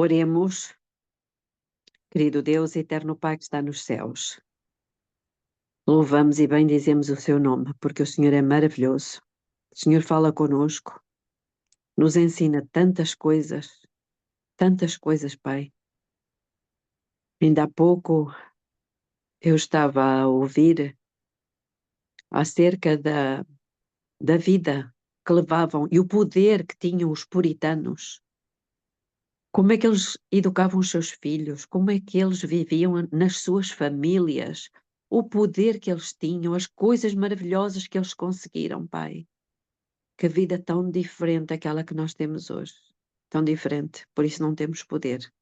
Oremos, querido Deus, eterno Pai que está nos céus. Louvamos e bendizemos o seu nome, porque o Senhor é maravilhoso. O Senhor fala conosco, nos ensina tantas coisas, Pai. Ainda há pouco eu estava a ouvir acerca da vida que levavam e o poder que tinham os puritanos. Como é que eles educavam os seus filhos? Como é que eles viviam nas suas famílias? O poder que eles tinham, as coisas maravilhosas que eles conseguiram, Pai. Que vida tão diferente daquela que nós temos hoje. Tão diferente, por isso não temos poder.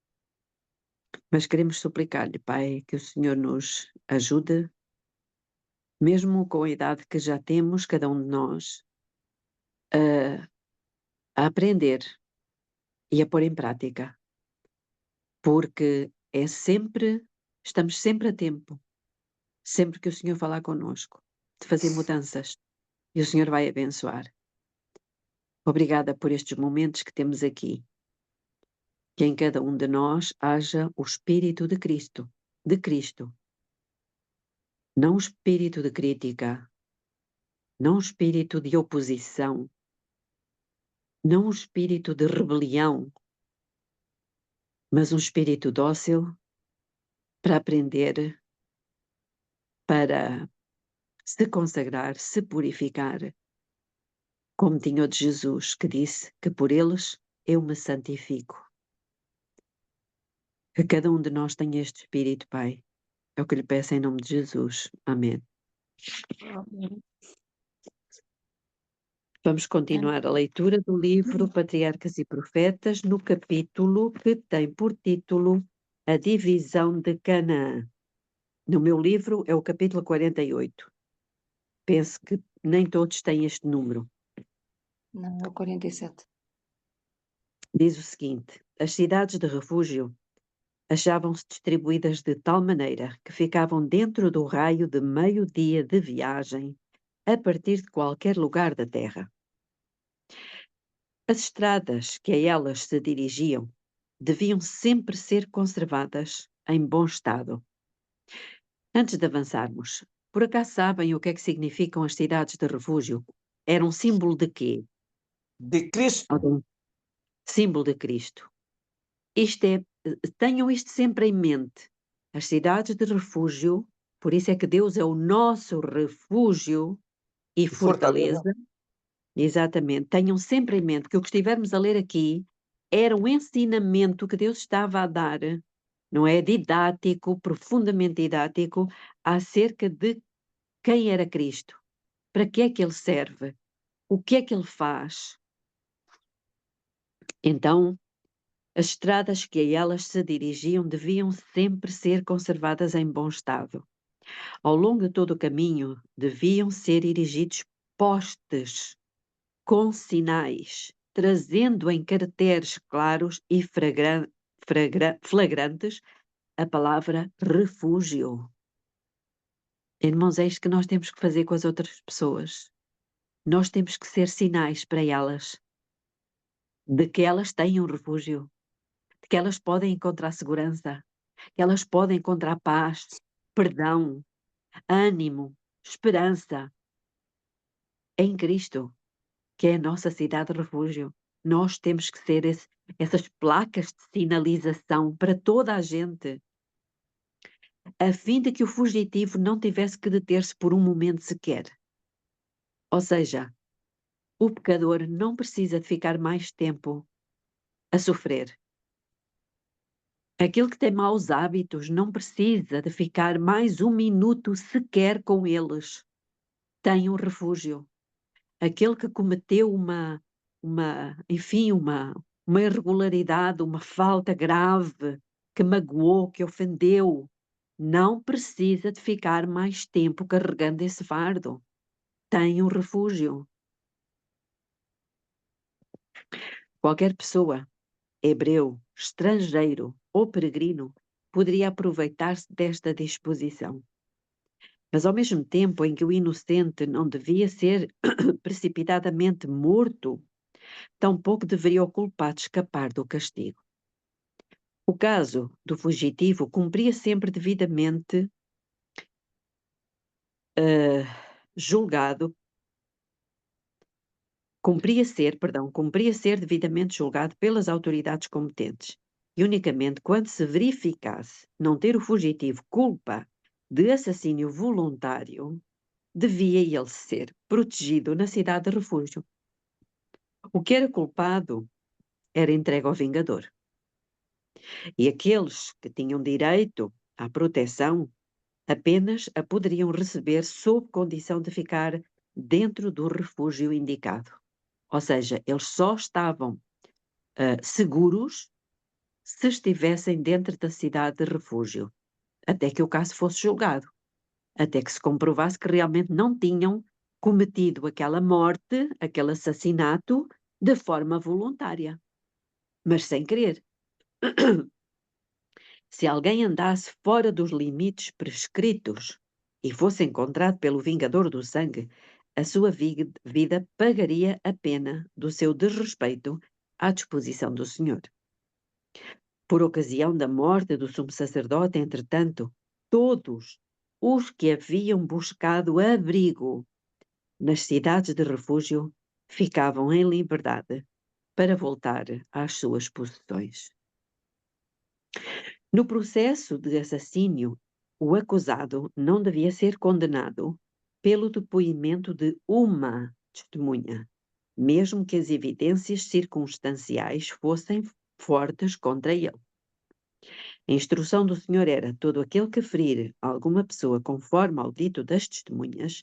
Mas queremos suplicar-lhe, Pai, que o Senhor nos ajude, mesmo com a idade que já temos, cada um de nós, a aprender e a pôr em prática. Porque estamos sempre a tempo, sempre que o Senhor falar connosco, de fazer mudanças, e o Senhor vai abençoar. Obrigada por estes momentos que temos aqui. Que em cada um de nós haja o Espírito de Cristo. Não o espírito de crítica, não o espírito de oposição, não o espírito de rebelião, mas um espírito dócil para aprender, para se consagrar, se purificar, como tinha o de Jesus, que disse que por eles eu me santifico. Que cada um de nós tenha este espírito, Pai. É o que lhe peço em nome de Jesus. Amém. Amém. Vamos continuar a leitura do livro Patriarcas e Profetas, no capítulo que tem por título A Divisão de Canaã. No meu livro é o capítulo 48. Penso que nem todos têm este número. Não, é o 47. Diz o seguinte: as cidades de refúgio achavam-se distribuídas de tal maneira que ficavam dentro do raio de meio-dia de viagem a partir de qualquer lugar da terra. As estradas que a elas se dirigiam deviam sempre ser conservadas em bom estado. Antes de avançarmos, por acaso sabem o que é que significam as cidades de refúgio? Era um símbolo de quê? De Cristo. Algum símbolo de Cristo. Tenham isto sempre em mente. As cidades de refúgio, por isso é que Deus é o nosso refúgio e fortaleza. Exatamente. Tenham sempre em mente que o que estivermos a ler aqui era um ensinamento que Deus estava a dar, não é? Didático, profundamente didático, acerca de quem era Cristo, para que é que ele serve, o que é que ele faz. Então, as estradas que a elas se dirigiam deviam sempre ser conservadas em bom estado. Ao longo de todo o caminho, deviam ser erigidos postes com sinais, trazendo em caracteres claros e flagrantes a palavra refúgio. Irmãos, é isto que nós temos que fazer com as outras pessoas. Nós temos que ser sinais para elas de que elas têm um refúgio, de que elas podem encontrar segurança, que elas podem encontrar paz, perdão, ânimo, esperança em Cristo, que é a nossa cidade de refúgio. Nós temos que ser essas placas de sinalização para toda a gente, a fim de que o fugitivo não tivesse que deter-se por um momento sequer. Ou seja, o pecador não precisa de ficar mais tempo a sofrer. Aquele que tem maus hábitos não precisa de ficar mais um minuto sequer com eles. Tem um refúgio. Aquele que cometeu enfim, uma irregularidade, uma falta grave, que magoou, que ofendeu, não precisa de ficar mais tempo carregando esse fardo. Tem um refúgio. Qualquer pessoa, hebreu, estrangeiro ou peregrino, poderia aproveitar-se desta disposição. Mas ao mesmo tempo em que o inocente não devia ser precipitadamente morto, tampouco deveria o culpado escapar do castigo. O caso do fugitivo cumpria sempre devidamente cumpria ser devidamente julgado pelas autoridades competentes. E unicamente quando se verificasse não ter o fugitivo culpa de assassínio voluntário, devia ele ser protegido na cidade de refúgio. O que era culpado era entregue ao vingador. E aqueles que tinham direito à proteção apenas a poderiam receber sob condição de ficar dentro do refúgio indicado. Ou seja, eles só estavam seguros se estivessem dentro da cidade de refúgio, até que o caso fosse julgado, até que se comprovasse que realmente não tinham cometido aquela morte, aquele assassinato, de forma voluntária, mas sem querer. Se alguém andasse fora dos limites prescritos e fosse encontrado pelo vingador do sangue, a sua vida pagaria a pena do seu desrespeito à disposição do Senhor. Por ocasião da morte do sumo sacerdote, entretanto, todos os que haviam buscado abrigo nas cidades de refúgio ficavam em liberdade para voltar às suas possessões. No processo de assassínio, o acusado não devia ser condenado pelo depoimento de uma testemunha, mesmo que as evidências circunstanciais fossem fortes contra ele. A instrução do Senhor era: todo aquele que ferir alguma pessoa conforme ao dito das testemunhas,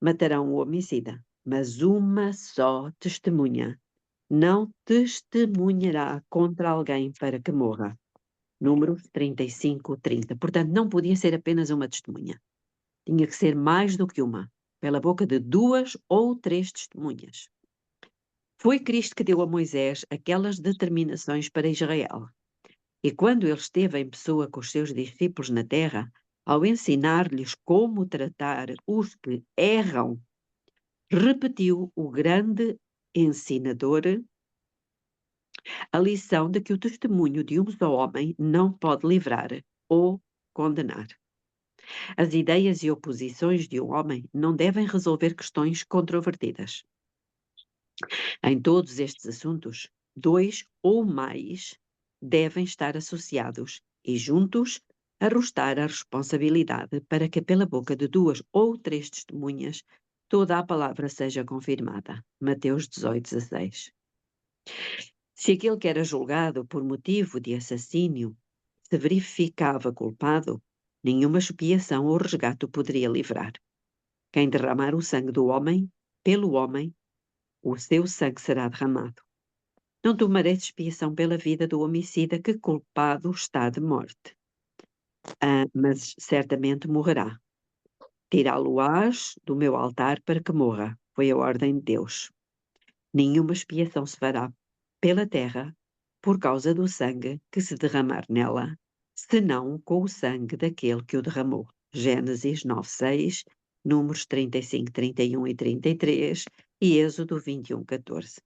matarão o homicida, mas uma só testemunha não testemunhará contra alguém para que morra. Números 35, 30. Portanto, não podia ser apenas uma testemunha. Tinha que ser mais do que uma, pela boca de 2 ou 3 testemunhas. Foi Cristo que deu a Moisés aquelas determinações para Israel. E quando ele esteve em pessoa com os seus discípulos na terra, ao ensinar-lhes como tratar os que erram, repetiu o grande ensinador a lição de que o testemunho de um só homem não pode livrar ou condenar. As ideias e oposições de um homem não devem resolver questões controvertidas. Em todos estes assuntos, 2 ou mais devem estar associados e juntos arrostar a responsabilidade para que pela boca de 2 ou 3 testemunhas toda a palavra seja confirmada. Mateus 18:16. Se aquele que era julgado por motivo de assassínio se verificava culpado, nenhuma expiação ou resgate o poderia livrar. Quem derramar o sangue do homem, pelo homem, o seu sangue será derramado. Não tomareis expiação pela vida do homicida, que culpado está de morte. Mas certamente morrerá. Tirá-lo-ás do meu altar para que morra. Foi a ordem de Deus. Nenhuma expiação se fará pela terra por causa do sangue que se derramar nela, senão com o sangue daquele que o derramou. Gênesis 9:6, Números 35, 31 e 33 e Êxodo 21:14.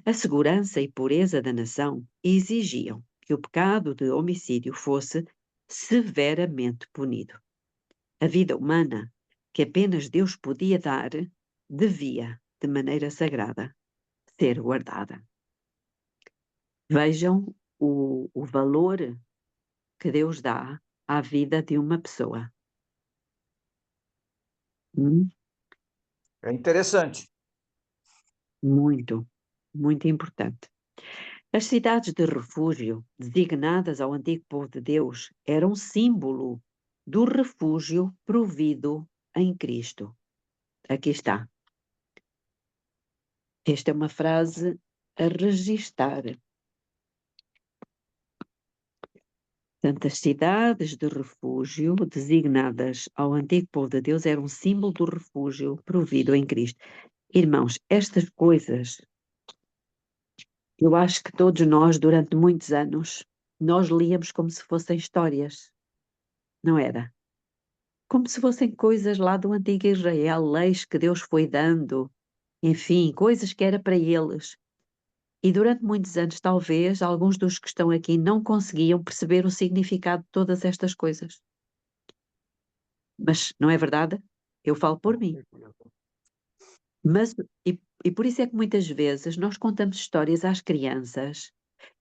A segurança e pureza da nação exigiam que o pecado de homicídio fosse severamente punido. A vida humana, que apenas Deus podia dar, devia, de maneira sagrada, ser guardada. Vejam o valor que Deus dá à vida de uma pessoa. É interessante. Muito, muito importante. As cidades de refúgio, designadas ao antigo povo de Deus, eram símbolo do refúgio provido em Cristo. Aqui está. Esta é uma frase a registar. Portanto, as cidades de refúgio, designadas ao antigo povo de Deus, eram símbolo do refúgio provido em Cristo. Irmãos, estas coisas, eu acho que todos nós, durante muitos anos, nós líamos como se fossem histórias, não era? Como se fossem coisas lá do antigo Israel, leis que Deus foi dando, enfim, coisas que era para eles. E durante muitos anos, talvez, alguns dos que estão aqui não conseguiam perceber o significado de todas estas coisas. Mas não é verdade? Eu falo por mim. Mas, e por isso é que muitas vezes nós contamos histórias às crianças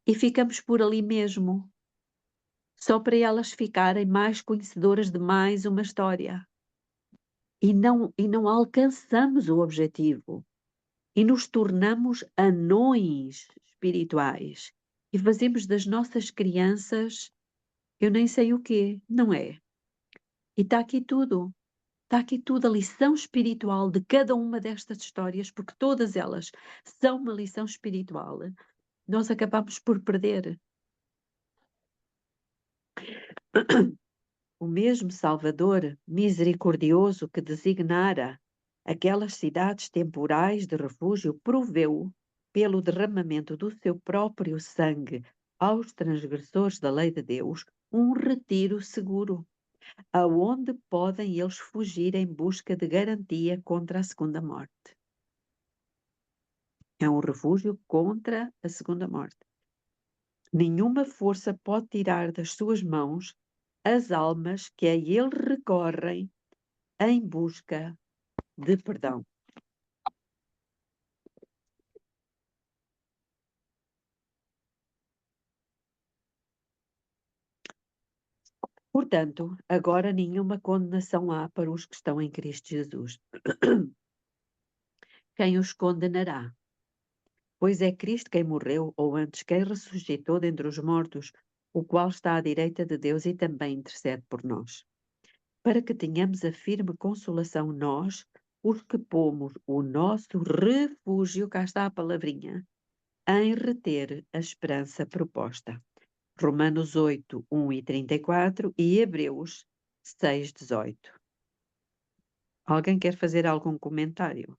e ficamos por ali mesmo, só para elas ficarem mais conhecedoras de mais uma história. E não alcançamos o objetivo. E nos tornamos anões espirituais. E fazemos das nossas crianças, eu nem sei o quê, não é? E está aqui tudo. Está aqui tudo, a lição espiritual de cada uma destas histórias, porque todas elas são uma lição espiritual. Nós acabamos por perder. O mesmo Salvador misericordioso que designara aquelas cidades temporais de refúgio proveu, pelo derramamento do seu próprio sangue aos transgressores da lei de Deus, um retiro seguro, aonde podem eles fugir em busca de garantia contra a segunda morte. É um refúgio contra a segunda morte. Nenhuma força pode tirar das suas mãos as almas que a ele recorrem em busca de perdão. Portanto, agora nenhuma condenação há para os que estão em Cristo Jesus. Quem os condenará? Pois é Cristo quem morreu, ou antes quem ressuscitou dentre os mortos, o qual está à direita de Deus e também intercede por nós. Para que tenhamos a firme consolação nós, os que pomos o nosso refúgio, cá está a palavrinha, em reter a esperança proposta. Romanos 8, 1 e 34 e Hebreus 6, 18. Alguém quer fazer algum comentário?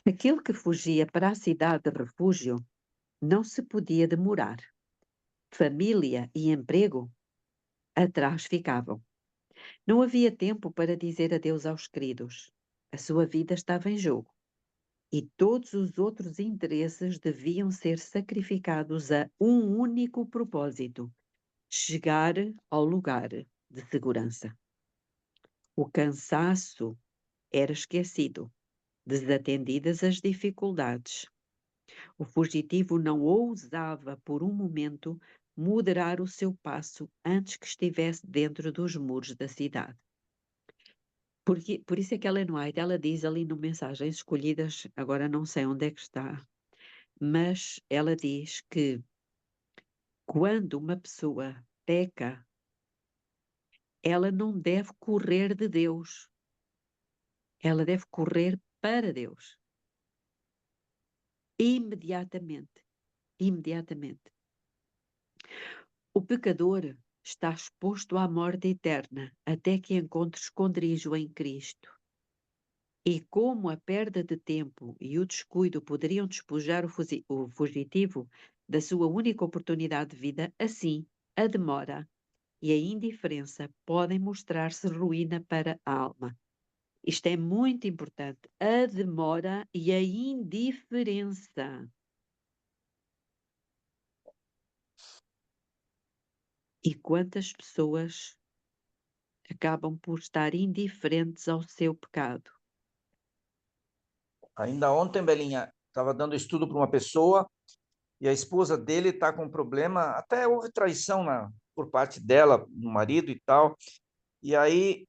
Aquele que fugia para a cidade de refúgio não se podia demorar. Família e emprego atrás ficavam. Não havia tempo para dizer adeus aos queridos. A sua vida estava em jogo. E todos os outros interesses deviam ser sacrificados a um único propósito: chegar ao lugar de segurança. O cansaço era esquecido, desatendidas as dificuldades. O fugitivo não ousava por um momento moderar o seu passo antes que estivesse dentro dos muros da cidade. Por isso é que Ellen White, ela diz ali no Mensagens Escolhidas, agora não sei onde é que está, mas ela diz que quando uma pessoa peca, ela não deve correr de Deus, ela deve correr para Deus. Imediatamente. Imediatamente. O pecador está exposto à morte eterna até que encontre esconderijo em Cristo. E como a perda de tempo e o descuido poderiam despojar o fugitivo da sua única oportunidade de vida, assim a demora e a indiferença podem mostrar-se ruína para a alma. Isto é muito importante. A demora e a indiferença. E quantas pessoas acabam por estar indiferentes ao seu pecado? Ainda ontem, Belinha, estava dando estudo para uma pessoa e a esposa dele está com um problema, até houve traição por parte dela, no marido e tal. E aí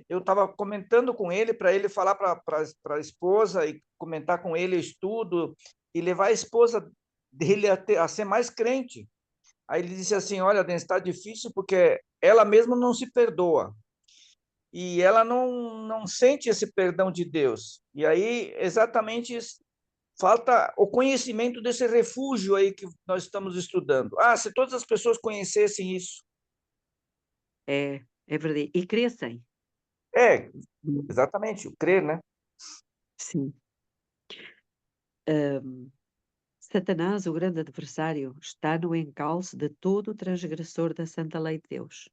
eu estava comentando com ele para ele falar para a esposa e comentar com ele o estudo e levar a esposa dele a ser mais crente. Aí ele disse assim: olha, Denis, está difícil porque ela mesma não se perdoa e ela não sente esse perdão de Deus. E aí, exatamente, falta o conhecimento desse refúgio aí que nós estamos estudando. Ah, se todas as pessoas conhecessem isso. É verdade. E crescem. É, exatamente, o crer, né? Sim. Satanás, o grande adversário, está no encalço de todo o transgressor da santa lei de Deus.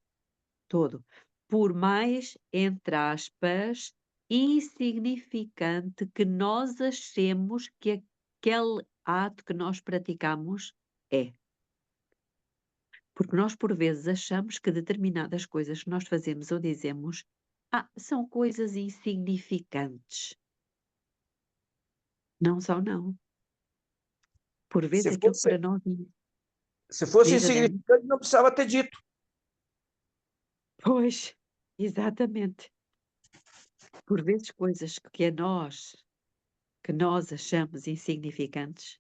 Todo. Por mais, entre aspas, insignificante que nós achemos que aquele ato que nós praticamos é. Porque nós, por vezes, achamos que determinadas coisas que nós fazemos ou dizemos, são coisas insignificantes. Não são, não. Por vezes Se aquilo que fosse, para nós se fosse diz, Adélia. insignificante, não precisava ter dito. Pois, exatamente. Por vezes coisas que nós achamos insignificantes,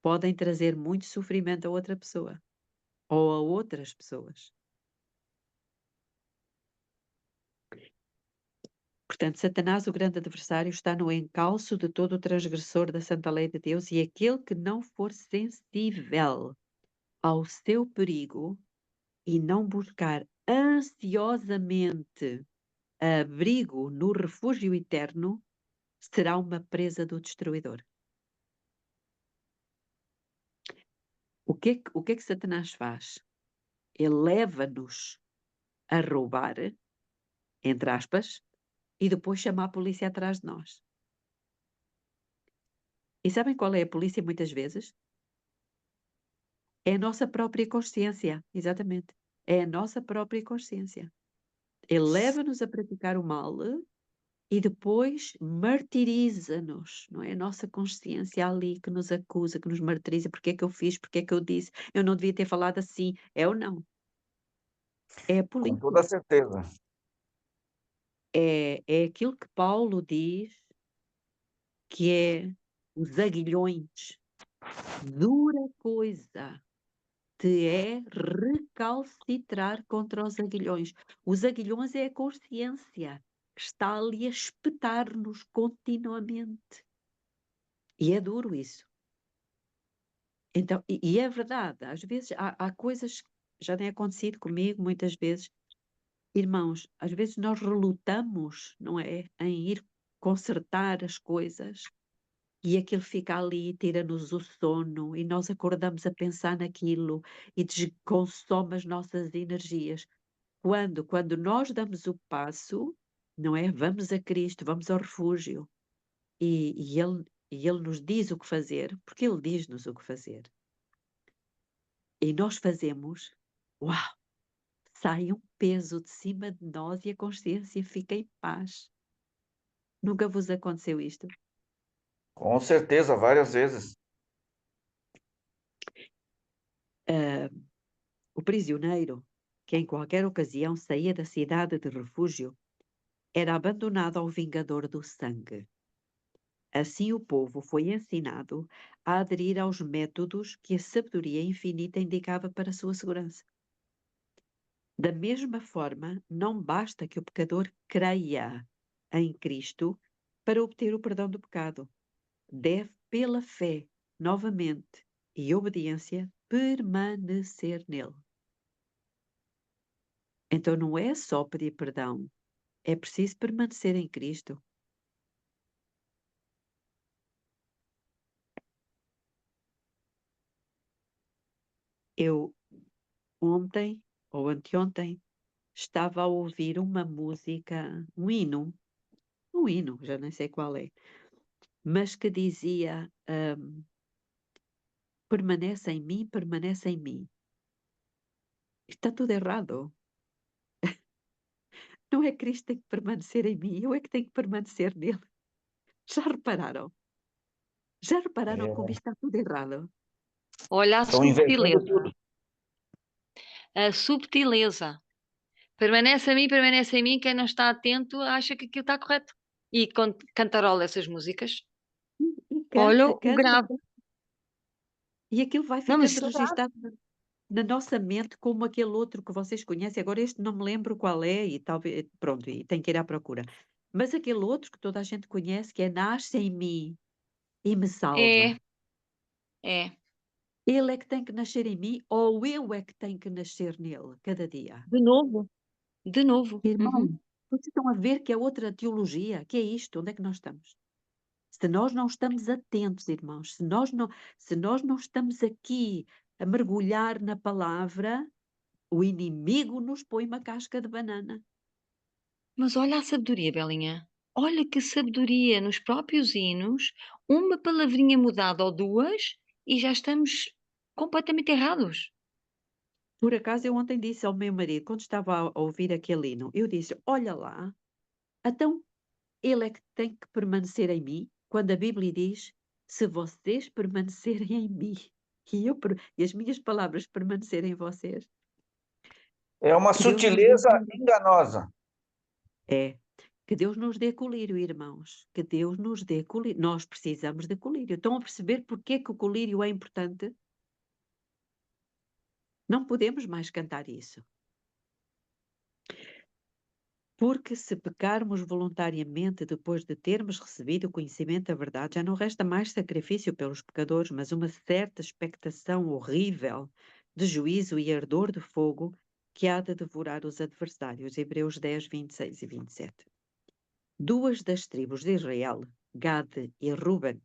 podem trazer muito sofrimento a outra pessoa ou a outras pessoas. Portanto, Satanás, o grande adversário, está no encalço de todo o transgressor da santa lei de Deus, e aquele que não for sensível ao seu perigo e não buscar ansiosamente abrigo no refúgio eterno, será uma presa do destruidor. O que é que Satanás faz? Ele leva-nos a roubar, entre aspas, e depois chama a polícia atrás de nós. E sabem qual é a polícia muitas vezes? É a nossa própria consciência, exatamente. É a nossa própria consciência. Ele leva-nos a praticar o mal e depois martiriza-nos, não é? A nossa consciência ali que nos acusa, que nos martiriza. Porque é que eu fiz? Porque é que eu disse? Eu não devia ter falado assim. É ou não? É a Com polícia. toda certeza. É aquilo que Paulo diz que é os aguilhões. Dura coisa te é recalcitrar contra os aguilhões. Os aguilhões é a consciência que está ali a espetar-nos continuamente. E é duro isso. Então, e é verdade, às vezes há coisas que já têm acontecido comigo muitas vezes. Irmãos, às vezes nós relutamos, não é, em ir consertar as coisas e aquilo fica ali, tira-nos o sono e nós acordamos a pensar naquilo e consome as nossas energias. Quando nós damos o passo, não é? Vamos a Cristo, vamos ao refúgio e Ele nos diz o que fazer, porque Ele diz-nos o que fazer. E nós fazemos, uau, sai um peso de cima de nós e a consciência fica em paz. Nunca vos aconteceu isto? Com certeza, várias vezes. O prisioneiro, que em qualquer ocasião saía da cidade de refúgio, era abandonado ao vingador do sangue. Assim o povo foi ensinado a aderir aos métodos que a sabedoria infinita indicava para a sua segurança. Da mesma forma, não basta que o pecador creia em Cristo para obter o perdão do pecado. Deve, pela fé, novamente, e obediência, permanecer nele. Então não é só pedir perdão, é preciso permanecer em Cristo. Eu ontem ou anteontem estava a ouvir uma música, um hino, já nem sei qual é, mas que dizia permanece em mim, permanece em mim. Está tudo errado. Não é Cristo que tem que permanecer em mim, eu é que tenho que permanecer nele. Já repararam? Já repararam como É, isto está tudo errado? Olha a estão invertendo subtileza. tudo. A subtileza. Permanece em mim. Quem não está atento acha que aquilo está correto. E cantarola essas músicas. E Olha canta, o canta, grave. e aquilo vai Não, mas ficando isso é grave. registado na nossa mente como aquele outro que vocês conhecem. Agora este não me lembro qual é e talvez, pronto, e tenho que ir à procura. Mas aquele outro que toda a gente conhece, que é nasce em mim e me salva. É, é. Ele é que tem que nascer em mim ou eu é que tenho que nascer nele cada dia? De novo. De novo. Irmão, Uhum. vocês estão a ver que é outra teologia? Que é isto? Onde é que nós estamos? Se nós não estamos atentos, irmãos, se nós não estamos aqui a mergulhar na palavra, o inimigo nos põe uma casca de banana. Mas olha a sabedoria, Belinha. Olha que sabedoria nos próprios hinos, uma palavrinha mudada ou duas e já estamos completamente errados. Por acaso, eu ontem disse ao meu marido, quando estava a ouvir aquele hino, eu disse: Olha lá, então ele é que tem que permanecer em mim, quando a Bíblia diz: Se vocês permanecerem em mim e as minhas palavras permanecerem em vocês, É uma que Deus nos sutileza dê, enganosa. é, que Deus nos dê colírio, irmãos, que Deus nos dê colírio. Nós precisamos de colírio. Estão a perceber porque é que o colírio é importante? Não podemos mais cantar isso. Porque se pecarmos voluntariamente depois de termos recebido o conhecimento da verdade, já não resta mais sacrifício pelos pecadores, mas uma certa expectação horrível de juízo e ardor de fogo que há de devorar os adversários. Hebreus 10, 26 e 27. Duas das tribos de Israel, Gade e Ruben,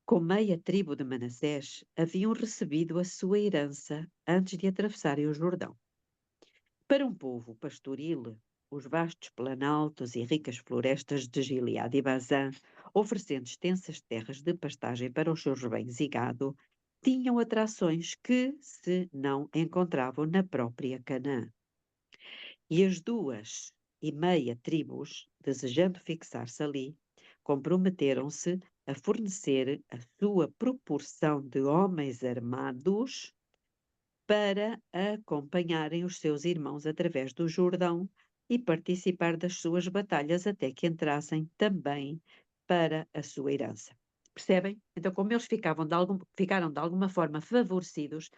com meia tribo de Manassés, haviam recebido a sua herança antes de atravessarem o Jordão. Para um povo pastoril, os vastos planaltos e ricas florestas de Gileade e Bazã, oferecendo extensas terras de pastagem para os seus rebanhos e gado, tinham atrações que se não encontravam na própria Canaã. E as 2,5 tribos, desejando fixar-se ali, comprometeram-se a fornecer a sua proporção de homens armados para acompanharem os seus irmãos através do Jordão e participar das suas batalhas até que entrassem também para a sua herança. Percebem? Então, como eles ficaram de alguma forma favorecidos,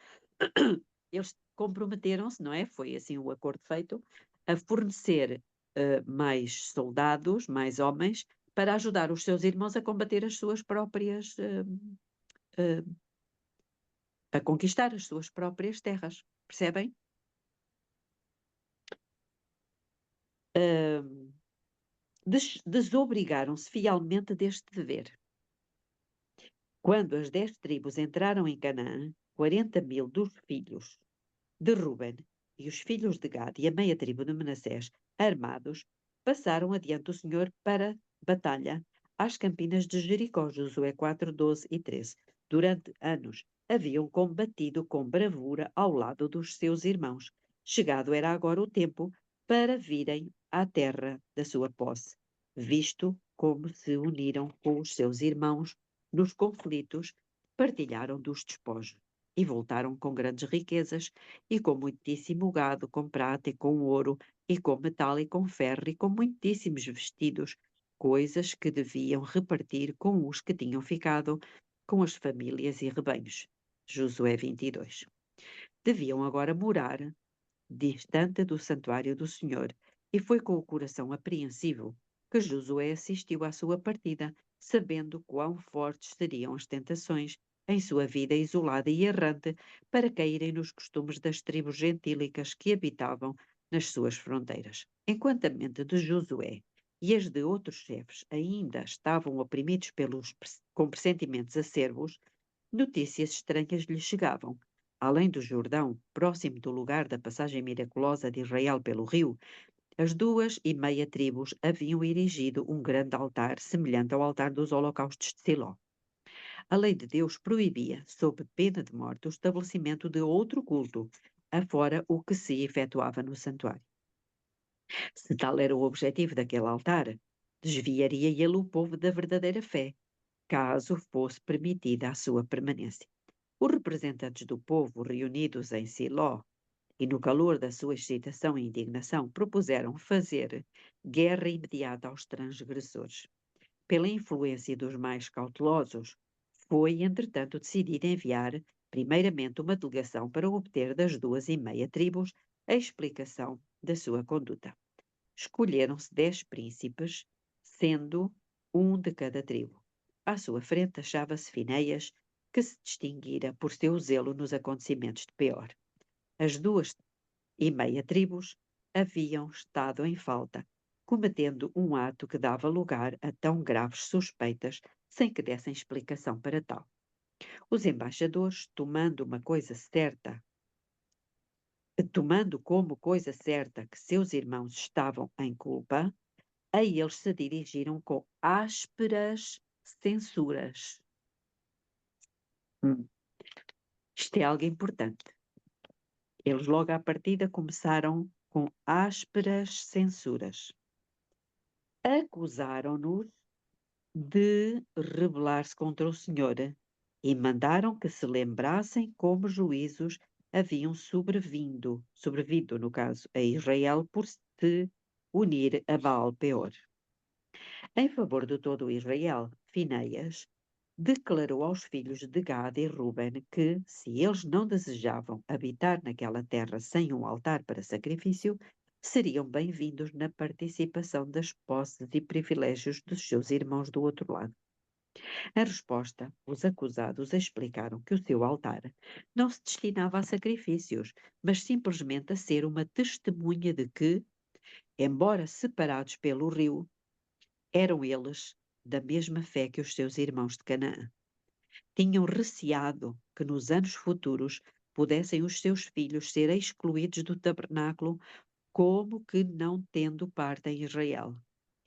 eles comprometeram-se, não é? Foi assim o acordo feito, a fornecer mais soldados, mais homens, para ajudar os seus irmãos a combater as suas próprias a conquistar as suas próprias terras. Percebem? Desobrigaram-se fielmente deste dever. Quando as 10 tribos entraram em Canaã, 40.000 dos filhos de Ruben e os filhos de Gad e a meia tribo de Manassés, armados, passaram adiante do Senhor para batalha às campinas de Jericó, Josué 4, 12 e 13. Durante anos haviam combatido com bravura ao lado dos seus irmãos. Chegado era agora o tempo para virem à terra da sua posse, visto como se uniram com os seus irmãos nos conflitos, partilharam dos despojos e voltaram com grandes riquezas e com muitíssimo gado, com prata e com ouro, e com metal e com ferro, e com muitíssimos vestidos, coisas que deviam repartir com os que tinham ficado, com as famílias e rebanhos. Josué 22. Deviam agora morar distante do santuário do Senhor, e foi com o coração apreensivo que Josué assistiu à sua partida, sabendo quão fortes seriam as tentações em sua vida isolada e errante para caírem nos costumes das tribos gentílicas que habitavam nas suas fronteiras. Enquanto a mente de Josué e as de outros chefes ainda estavam oprimidos com pressentimentos acerbos, notícias estranhas lhe chegavam. Além do Jordão, próximo do lugar da passagem miraculosa de Israel pelo rio, as 2,5 tribos haviam erigido um grande altar semelhante ao altar dos holocaustos de Siló. A lei de Deus proibia, sob pena de morte, o estabelecimento de outro culto, afora o que se efetuava no santuário. Se tal era o objetivo daquele altar, desviaria ele o povo da verdadeira fé, caso fosse permitida a sua permanência. Os representantes do povo, reunidos em Siló, e no calor da sua excitação e indignação, propuseram fazer guerra imediata aos transgressores. Pela influência dos mais cautelosos, foi, entretanto, decidido enviar, primeiramente, uma delegação para obter das 2,5 tribos a explicação da sua conduta. Escolheram-se 10 príncipes, sendo um de cada tribo. À sua frente achava-se Finéias, que se distinguira por seu zelo nos acontecimentos de Peor. As 2,5 tribos haviam estado em falta, cometendo um ato que dava lugar a tão graves suspeitas, sem que dessem explicação para tal. Os embaixadores, tomando como coisa certa que seus irmãos estavam em culpa, a eles se dirigiram com ásperas censuras. Isto é algo importante. Eles logo à partida começaram com ásperas censuras. Acusaram-nos de rebelar-se contra o Senhor e mandaram que se lembrassem como juízos haviam sobrevindo, no caso, a Israel por se unir a Baal-Peor. Em favor de todo Israel, Finéias declarou aos filhos de Gad e Ruben que, se eles não desejavam habitar naquela terra sem um altar para sacrifício, seriam bem-vindos na participação das posses e privilégios dos seus irmãos do outro lado. Em resposta, os acusados explicaram que o seu altar não se destinava a sacrifícios, mas simplesmente a ser uma testemunha de que, embora separados pelo rio, eram eles da mesma fé que os seus irmãos de Canaã. Tinham receado que nos anos futuros pudessem os seus filhos ser excluídos do tabernáculo como que não tendo parte em Israel.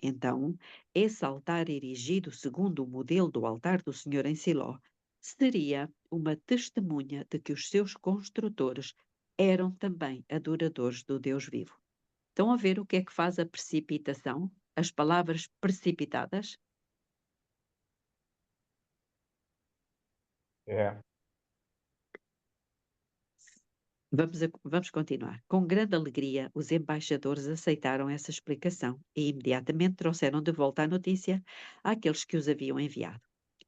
Então, esse altar erigido segundo o modelo do altar do Senhor em Siló seria uma testemunha de que os seus construtores eram também adoradores do Deus vivo. Estão a ver o que é que faz a precipitação? As palavras precipitadas? É. Vamos continuar. Com grande alegria, os embaixadores aceitaram essa explicação e imediatamente trouxeram de volta a notícia àqueles que os haviam enviado.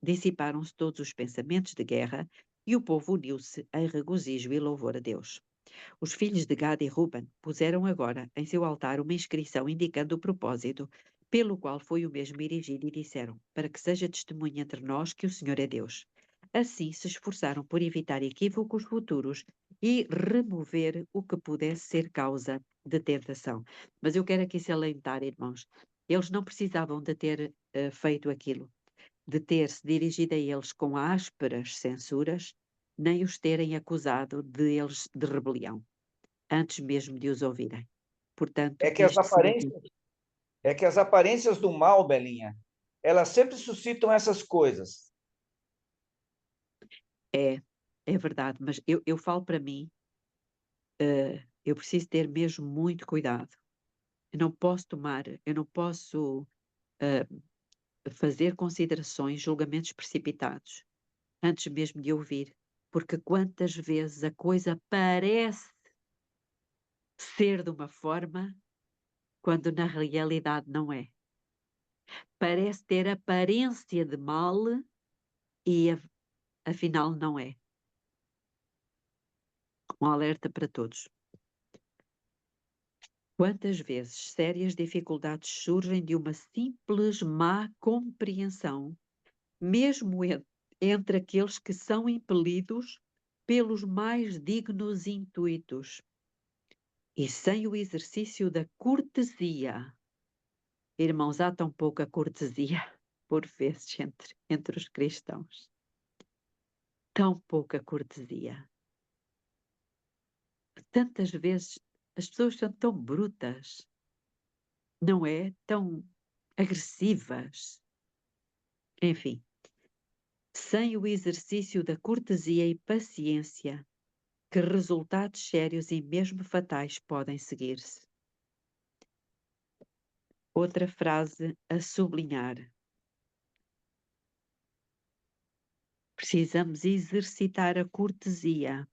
Dissiparam-se todos os pensamentos de guerra e o povo uniu-se em regozijo e louvor a Deus. Os filhos de Gad e Ruben puseram agora em seu altar uma inscrição indicando o propósito pelo qual foi o mesmo erigido e disseram, para que seja testemunha entre nós que o Senhor é Deus. Assim se esforçaram por evitar equívocos futuros e remover o que pudesse ser causa de tentação. Mas eu quero aqui salientar, irmãos, eles não precisavam de ter feito aquilo, de ter se dirigido a eles com ásperas censuras, nem os terem acusado de eles de rebelião, antes mesmo de os ouvirem. Portanto, É que as aparências, do mal, Belinha, elas sempre suscitam essas coisas. é verdade, mas eu falo para mim, eu preciso ter mesmo muito cuidado. Eu não posso fazer considerações, julgamentos precipitados, antes mesmo de ouvir, porque quantas vezes a coisa parece ser de uma forma, quando na realidade não é. Parece ter aparência de mal e afinal não é. Um alerta para todos. Quantas vezes sérias dificuldades surgem de uma simples má compreensão, mesmo entre aqueles que são impelidos pelos mais dignos intuitos e sem o exercício da cortesia. Irmãos, há tão pouca cortesia, por vezes, entre os cristãos. Tão pouca cortesia. Tantas vezes as pessoas são tão brutas, não é? Tão agressivas. Enfim, sem o exercício da cortesia e paciência, que resultados sérios e mesmo fatais podem seguir-se. Outra frase a sublinhar. Precisamos exercitar a cortesia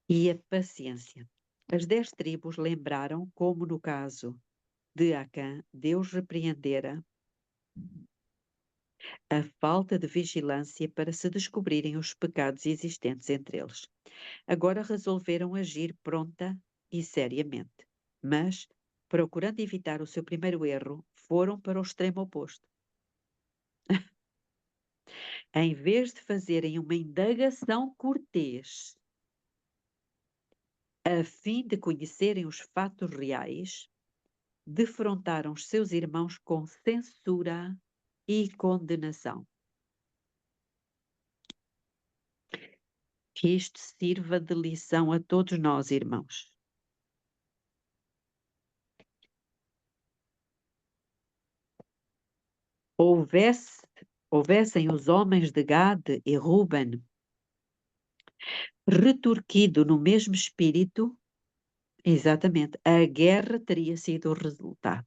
e a paciência. As 10 tribos lembraram como, no caso de Acã, Deus repreendera a falta de vigilância para se descobrirem os pecados existentes entre eles. Agora resolveram agir pronta e seriamente, mas, procurando evitar o seu primeiro erro, foram para o extremo oposto. Em vez de fazerem uma indagação cortês, a fim de conhecerem os fatos reais, defrontaram os seus irmãos com censura e condenação. Que isto sirva de lição a todos nós, irmãos. houvessem os homens de Gade e Ruben retorquido no mesmo espírito, exatamente, a guerra teria sido o resultado.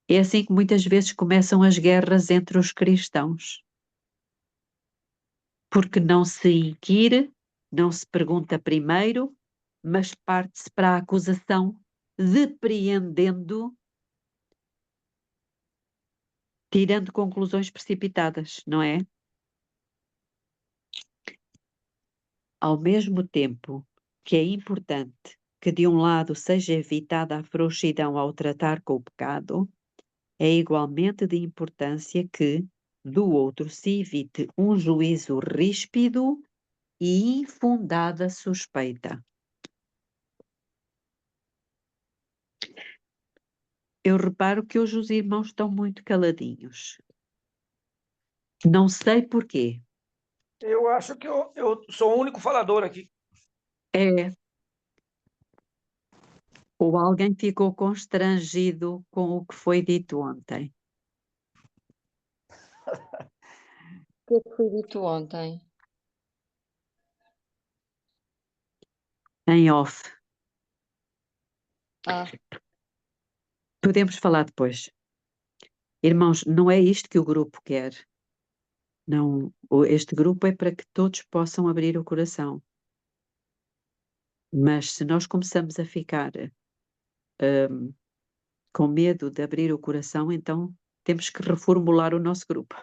É assim que muitas vezes começam as guerras entre os cristãos. Porque não se inquire, não se pergunta primeiro, mas parte-se para a acusação, depreendendo, tirando conclusões precipitadas, não é? Ao mesmo tempo que é importante que de um lado seja evitada a frouxidão ao tratar com o pecado, é igualmente de importância que, do outro, se evite um juízo ríspido e infundada suspeita. Eu reparo que hoje os irmãos estão muito caladinhos. Não sei porquê. Eu acho que eu sou o único falador aqui. É. Ou alguém ficou constrangido com o que foi dito ontem. O que foi dito ontem? Em off. Ah, Podemos falar depois. Irmãos, não é isto que o grupo quer. Não, este grupo é para que todos possam abrir o coração. Mas se nós começamos a ficar com medo de abrir o coração, então temos que reformular o nosso grupo.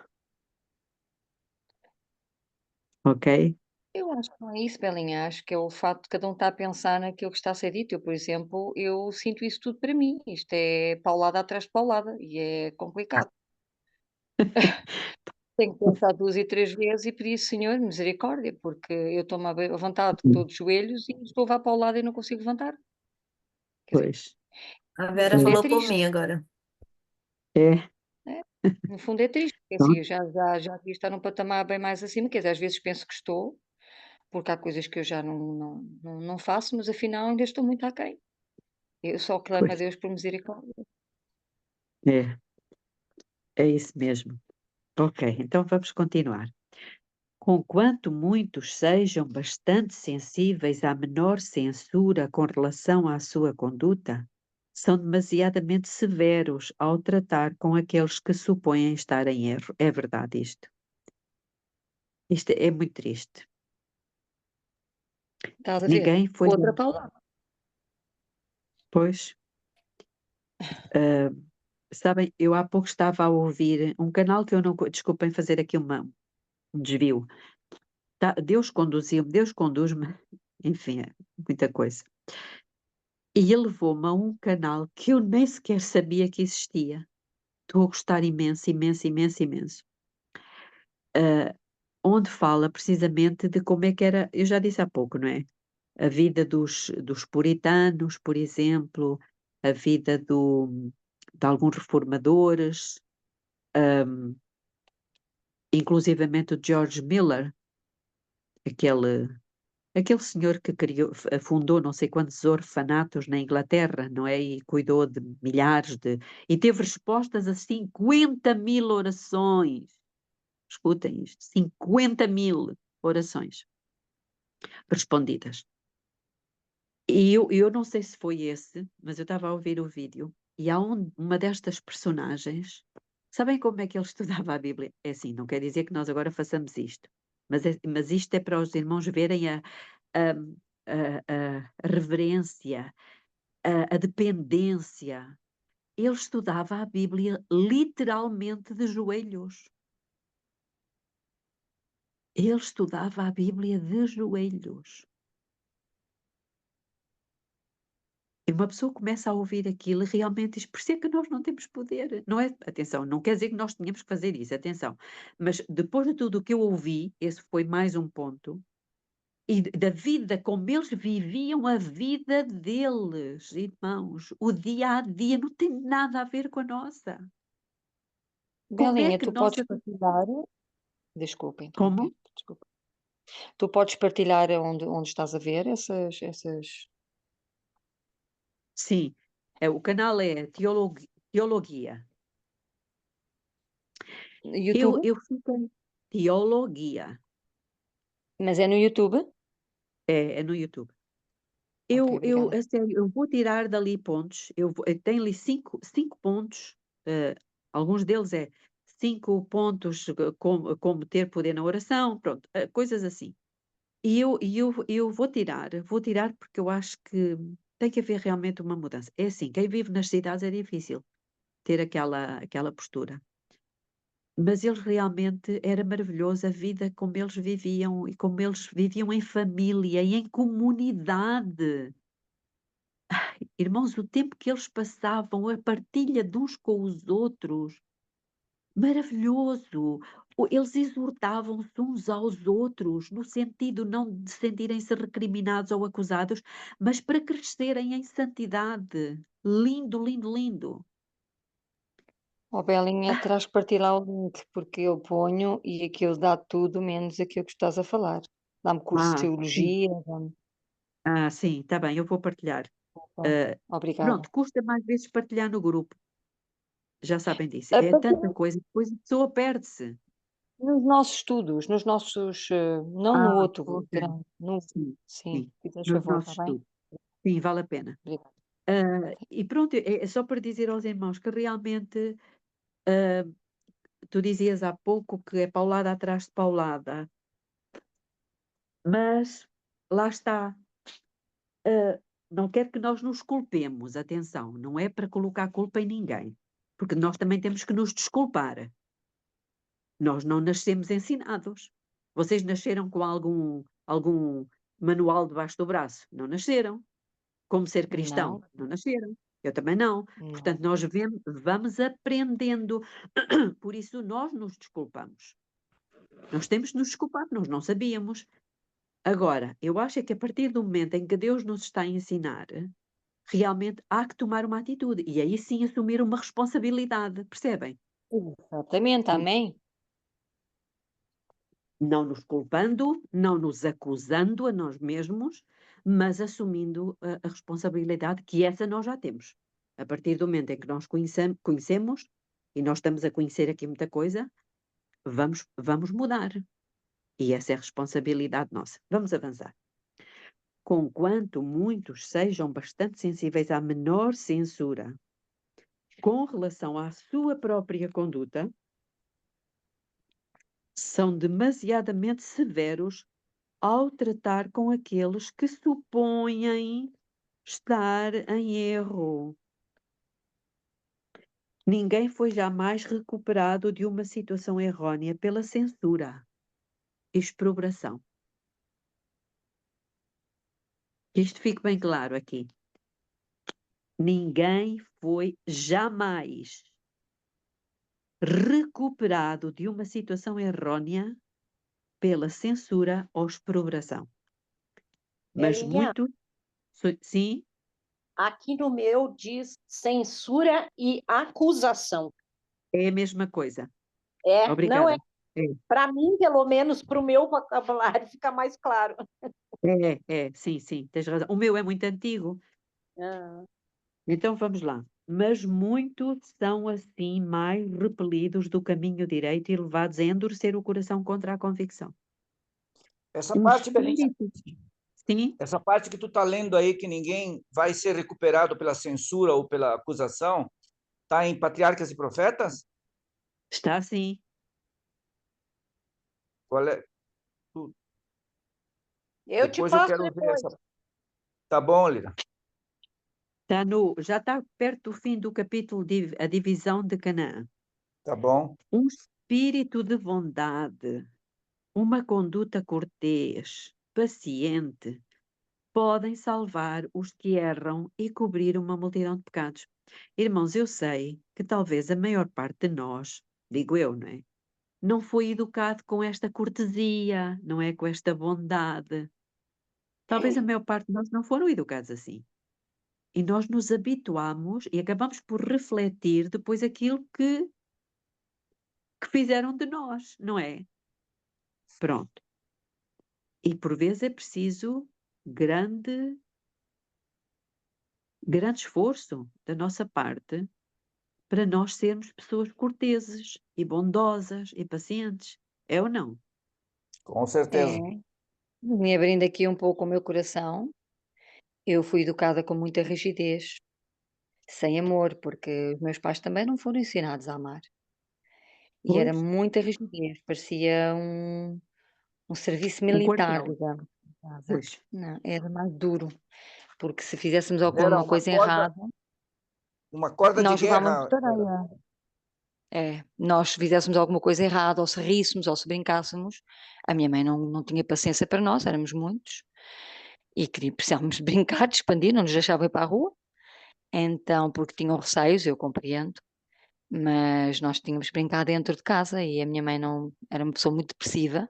Ok? eu acho que não é isso, Belinha. Acho que é o facto de cada um estar a pensar naquilo que está a ser dito. Eu, por exemplo, eu sinto isso tudo para mim. Isto é paulada atrás de paulada e é complicado. Tenho que pensar 2 e 3 vezes e pedir: "Senhor, misericórdia", porque eu estou-me a levantar de todos os joelhos e estou a levar paulada e não consigo levantar. Quer dizer, Pois. A no Vera fundo é falou por triste, mim agora. É. né, no fundo é triste, porque assim, eu já devia estar num patamar bem mais acima, quer dizer, às vezes penso que estou, porque há coisas que eu já não faço, mas afinal ainda estou muito aquém. Eu só clamo a Pois. Deus por misericórdia. É. É isso mesmo. Ok, então vamos continuar. Conquanto muitos sejam bastante sensíveis à menor censura com relação à sua conduta, são demasiadamente severos ao tratar com aqueles que supõem estar em erro. É verdade isto. Isto é muito triste. Estás a ver? Ninguém foi... Outra paulada. Pois, sabem, eu há pouco estava a ouvir um canal que eu não... Desculpem fazer aqui um desvio. Deus conduziu-me, Deus conduz-me, enfim, é muita coisa. E ele levou-me a um canal que eu nem sequer sabia que existia. Estou a gostar imenso, imenso, imenso, imenso. Onde fala precisamente de como é que era, eu já disse há pouco, não é? A vida dos puritanos, por exemplo, a vida de alguns reformadores, inclusivamente o George Miller, aquele senhor que fundou não sei quantos orfanatos na Inglaterra, não é? E cuidou de milhares e teve respostas a 50.000 orações. Escutem isto, 50.000 orações respondidas. E eu não sei se foi esse, mas eu estava a ouvir o vídeo e há uma destas personagens, sabem como é que ele estudava a Bíblia? É assim, não quer dizer que nós agora façamos isto, mas isto é para os irmãos verem a reverência, a dependência. Ele estudava a Bíblia literalmente de joelhos. Ele estudava a Bíblia de joelhos. E uma pessoa começa a ouvir aquilo e realmente diz, por isso é que nós não temos poder. Não é, atenção, não quer dizer que nós tenhamos que fazer isso, atenção. Mas depois de tudo o que eu ouvi, esse foi mais um ponto, e da vida, como eles viviam a vida deles, irmãos. O dia a dia não tem nada a ver com a nossa. Como é Belinha, que tu nós... podes partilhar, desculpa Como? interromper, desculpa. Tu podes partilhar onde estás a ver essas Sim, o canal é Teologia. YouTube? Eu fiquei teologia, Mas é no YouTube? é no YouTube. Ok, obrigada. A sério, eu vou tirar dali pontos, tenho ali cinco pontos, alguns deles é 5 pontos, como ter poder na oração, pronto, coisas assim. Eu vou tirar porque eu acho que tem que haver realmente uma mudança. É assim, quem vive nas cidades é difícil ter aquela postura. Mas eles realmente era maravilhoso a vida como eles viviam e como eles viviam em família e em comunidade. Irmãos, o tempo que eles passavam, a partilha de uns com os outros, maravilhoso. Eles exortavam-se uns aos outros, no sentido não de sentirem-se recriminados ou acusados, mas para crescerem em santidade. Lindo, lindo, lindo. Ó Belinha, terás que partir lá o link, porque eu ponho e aquilo dá tudo menos aquilo que estás a falar. Dá-me curso de Sim. teologia, dá-me. Sim, está bem, eu vou partilhar. Tá. Ah, Obrigada. Pronto, custa mais vezes partilhar no grupo, já sabem disso. A É tanta partir coisa, depois a pessoa perde-se. nos nossos estudos, nos nossos, não no outro Ok. grande, no Sim, sim, sim, fizes nos favor, está nossos bem? estudos. Sim, vale a pena. Obrigada. E pronto, é só para dizer aos irmãos que realmente, ah, tu dizias há pouco que é paulada atrás de paulada, mas lá está. Não quero que nós nos culpemos, atenção, não é para colocar culpa em ninguém, porque nós também temos que nos desculpar. Nós não nascemos ensinados. Vocês nasceram com algum manual debaixo do braço? Não nasceram. Como ser cristão? Não, Não nasceram. Eu também não. não. Portanto, nós vamos aprendendo. Por isso, nós nos desculpamos. Nós temos de nos desculpar, nós não sabíamos. Agora, eu acho é que a partir do momento em que Deus nos está a ensinar, realmente há que tomar uma atitude e aí sim assumir uma responsabilidade, percebem? Exatamente, amém? Não nos culpando, não nos acusando a nós mesmos, mas assumindo a responsabilidade que essa nós já temos. A partir do momento em que nós conhecemos, e nós estamos a conhecer aqui muita coisa, vamos mudar. E essa é a responsabilidade nossa. Vamos avançar. Conquanto muitos sejam bastante sensíveis à menor censura com relação à sua própria conduta, são demasiadamente severos ao tratar com aqueles que supõem estar em erro. Ninguém foi jamais recuperado de uma situação errônea pela censura, exprobração. Que isto fique bem claro aqui. Ninguém foi jamais recuperado de uma situação errônea pela censura ou exprobração. Mas Belinha, muito, sim, aqui no meu diz censura e acusação. é a mesma coisa. Não é, Obrigada. É, para mim, pelo menos, para o meu vocabulário, fica mais claro. sim, sim, tens razão. O meu é muito antigo, Ah, então vamos lá. Mas muitos são assim mais repelidos do caminho direito e levados a endurecer o coração contra a convicção. Essa O parte, Belinha, espírito, sim, essa parte que tu está lendo aí, que ninguém vai ser recuperado pela censura ou pela acusação, está em Patriarcas e Profetas? está assim. Qual é? Tu- eu te Depois eu passo quero ver depois. essa. Tá bom, Lira? Já está perto do fim do capítulo, a divisão de Canaã. Tá bom. Um espírito de bondade, uma conduta cortês, paciente, podem salvar os que erram e cobrir uma multidão de pecados. Irmãos, eu sei que talvez a maior parte de nós, digo eu, não é? Não foi educado com esta cortesia, não é? Com esta bondade. Talvez a maior parte de nós não foram educados assim. E nós nos habituamos e acabamos por refletir depois aquilo que fizeram de nós, não é? Pronto. E por vezes é preciso grande esforço da nossa parte para nós sermos pessoas corteses e bondosas e pacientes. É ou não? Com É. certeza. Me abrindo aqui um pouco o meu coração, eu fui educada com muita rigidez, sem amor, porque os meus pais também não foram ensinados a amar. E era Pois, muita rigidez, parecia um serviço um militar, quartel. digamos, em casa. Pois. Não, era mais duro, porque se fizéssemos Era alguma coisa errada, uma corda de nós levávamos guerra. tareia. É, nós se fizéssemos alguma coisa errada, ou se ríssemos, ou se brincássemos, a minha mãe não tinha paciência para nós, éramos muitos, e precisávamos de brincar, de expandir, não nos deixavam ir para a rua. Então, porque tinham receios, eu compreendo, mas nós tínhamos que brincar dentro de casa e a minha mãe não era uma pessoa muito depressiva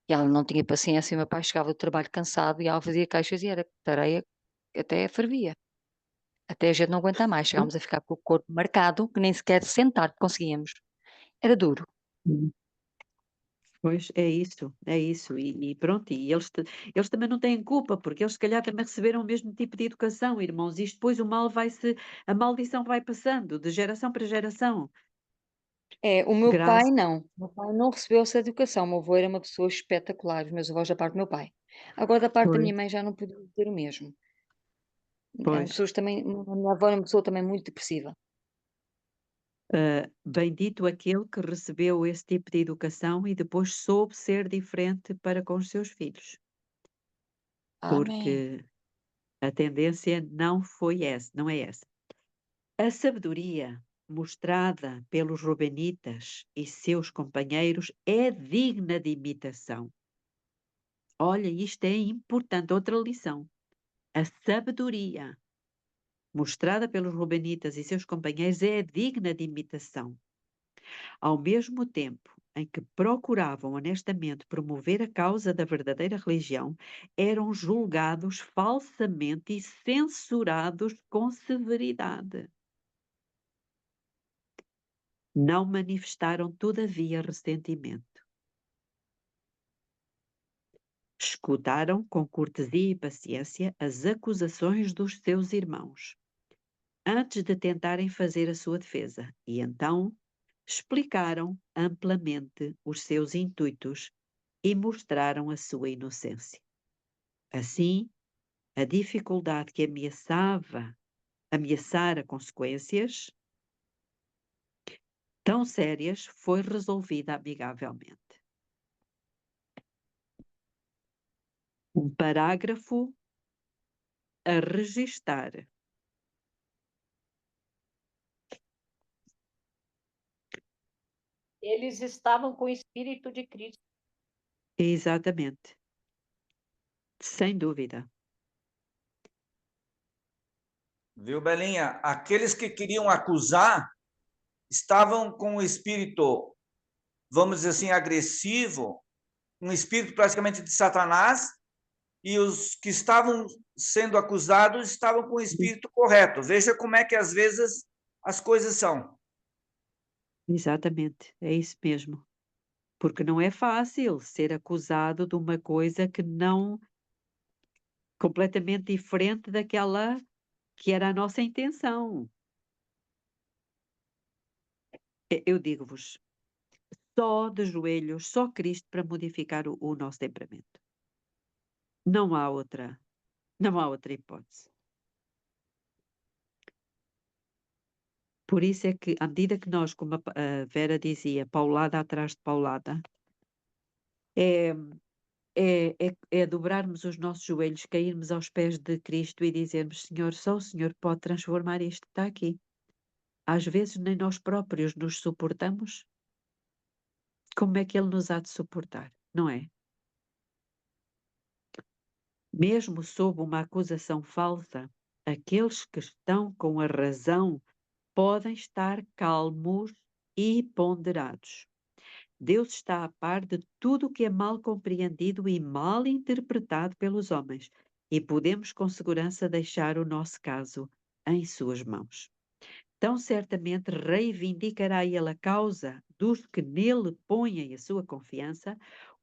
e ela não tinha paciência. E o meu pai chegava do trabalho cansado e ela fazia queixas e era tareia até fervia. Até a gente não aguentar mais, chegámos a ficar com o corpo marcado, que nem sequer sentar conseguíamos. Era duro. Hum. Pois, é isso, é isso. E pronto, e eles também não têm culpa, porque eles se calhar também receberam o mesmo tipo de educação, irmãos, e isto depois a maldição vai passando de geração para geração. É, o meu pai Graças, não. O meu pai não recebeu essa educação. O meu avô era uma pessoa espetacular, os meus avós da parte do meu pai. Agora, da parte da pois, minha mãe, já não podia dizer o mesmo. Eram pois. pessoas também. A minha avó era uma pessoa também muito depressiva. Bendito aquele que recebeu esse tipo de educação e depois soube ser diferente para com os seus filhos, Amém. porque a tendência não foi essa, não é essa. A sabedoria mostrada pelos Rubenitas e seus companheiros é digna de imitação. Olha, isto é importante, outra lição. A sabedoria mostrada pelos Rubenitas e seus companheiros é digna de imitação. Ao mesmo tempo em que procuravam honestamente promover a causa da verdadeira religião, eram julgados falsamente e censurados com severidade. Não manifestaram, todavia, ressentimento. Escutaram com cortesia e paciência as acusações dos seus irmãos, antes de tentarem fazer a sua defesa, e então explicaram amplamente os seus intuitos e mostraram a sua inocência. Assim, a dificuldade que ameaçara consequências tão sérias foi resolvida amigavelmente. Um parágrafo a registar. Eles estavam com o Espírito de Cristo. Exatamente, sem dúvida. Viu, Belinha? Aqueles que queriam acusar estavam com o espírito, vamos dizer assim, agressivo, um espírito praticamente de Satanás, e os que estavam sendo acusados estavam com o espírito correto. Veja como é que às vezes as coisas são. Exatamente, é isso mesmo. Porque não é fácil ser acusado de uma coisa que não completamente diferente daquela que era a nossa intenção. Eu digo-vos, só de joelhos, só Cristo para modificar o nosso temperamento. Não há outra, não há outra hipótese. Por isso é que, à medida que nós, como a Vera dizia, paulada atrás de paulada, é, é dobrarmos os nossos joelhos, cairmos aos pés de Cristo e dizermos: Senhor, só o Senhor pode transformar isto que está aqui. Às vezes nem nós próprios nos suportamos. Como é que Ele nos há de suportar, não é? Mesmo sob uma acusação falsa, aqueles que estão com a razão podem estar calmos e ponderados. Deus está a par de tudo o que é mal compreendido e mal interpretado pelos homens, e podemos com segurança deixar o nosso caso em suas mãos. Tão certamente reivindicará ele a causa dos que nele põem a sua confiança,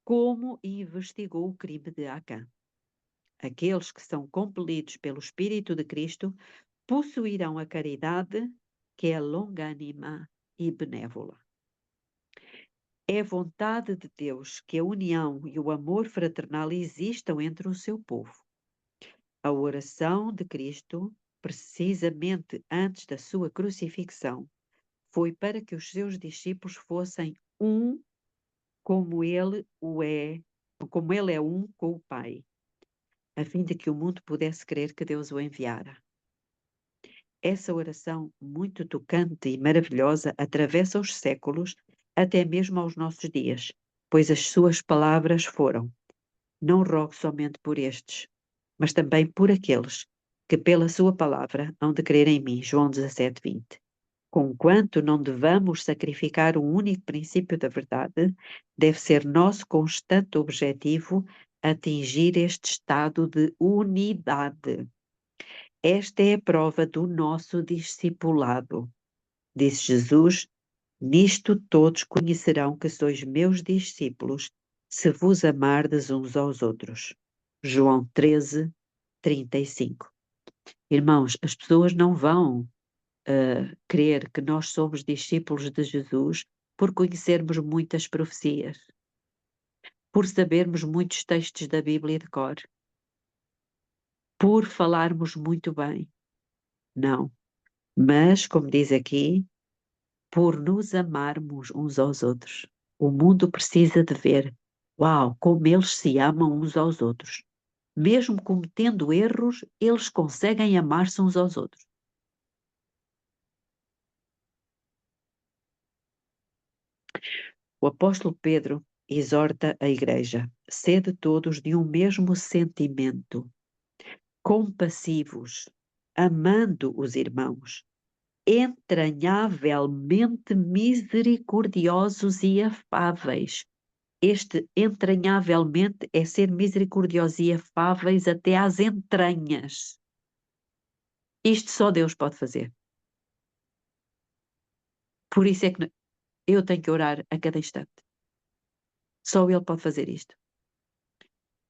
como investigou o crime de Acã. Aqueles que são compelidos pelo Espírito de Cristo possuirão a caridade que é longânima e benévola. É vontade de Deus que a união e o amor fraternal existam entre o seu povo. A oração de Cristo, precisamente antes da sua crucifixão, foi para que os seus discípulos fossem um como ele é um com o Pai, a fim de que o mundo pudesse crer que Deus o enviara. Essa oração, muito tocante e maravilhosa, atravessa os séculos, até mesmo aos nossos dias, pois as suas palavras foram: não rogo somente por estes, mas também por aqueles que pela sua palavra hão de crer em mim. João 17:20. Conquanto não devamos sacrificar um único princípio da verdade, deve ser nosso constante objetivo atingir este estado de unidade. Esta é a prova do nosso discipulado. Disse Jesus: nisto todos conhecerão que sois meus discípulos, se vos amardes uns aos outros. João 13:35. Irmãos, as pessoas não vão crer que nós somos discípulos de Jesus por conhecermos muitas profecias, por sabermos muitos textos da Bíblia de cor, por falarmos muito bem. Não. Mas, como diz aqui, por nos amarmos uns aos outros. O mundo precisa de ver, uau, como eles se amam uns aos outros. Mesmo cometendo erros, eles conseguem amar-se uns aos outros. O apóstolo Pedro exorta a igreja: sede todos de um mesmo sentimento, compassivos, amando os irmãos, entranhavelmente misericordiosos e afáveis. Este entranhavelmente é ser misericordiosos e afáveis até às entranhas. Isto só Deus pode fazer. Por isso é que eu tenho que orar a cada instante. Só Ele pode fazer isto.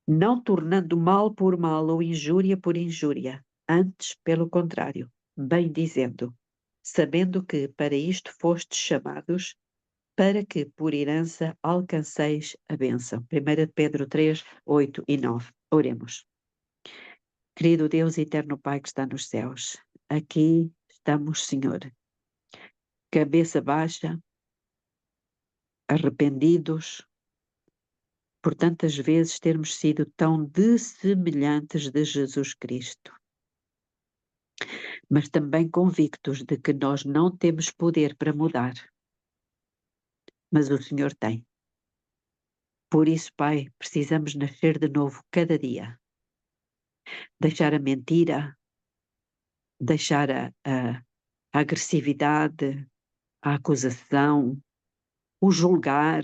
Não tornando mal por mal ou injúria por injúria, antes, pelo contrário, bem dizendo, sabendo que para isto fostes chamados, para que por herança alcanceis a bênção. 1 Pedro 3, 8 e 9. Oremos. Querido Deus e eterno Pai que está nos céus, aqui estamos, Senhor, cabeça baixa, arrependidos, por tantas vezes termos sido tão dessemelhantes de Jesus Cristo, mas também convictos de que nós não temos poder para mudar, mas o Senhor tem. Por isso, Pai, precisamos nascer de novo cada dia, deixar a mentira, deixar a agressividade, a acusação, o julgar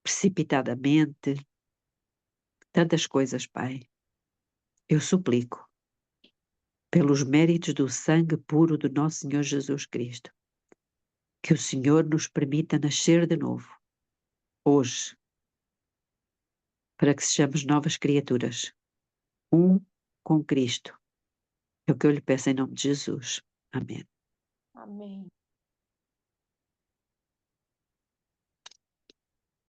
precipitadamente, tantas coisas, Pai. Eu suplico, pelos méritos do sangue puro do nosso Senhor Jesus Cristo, que o Senhor nos permita nascer de novo, hoje, para que sejamos novas criaturas, um com Cristo. É o que eu lhe peço em nome de Jesus. Amém. Amém.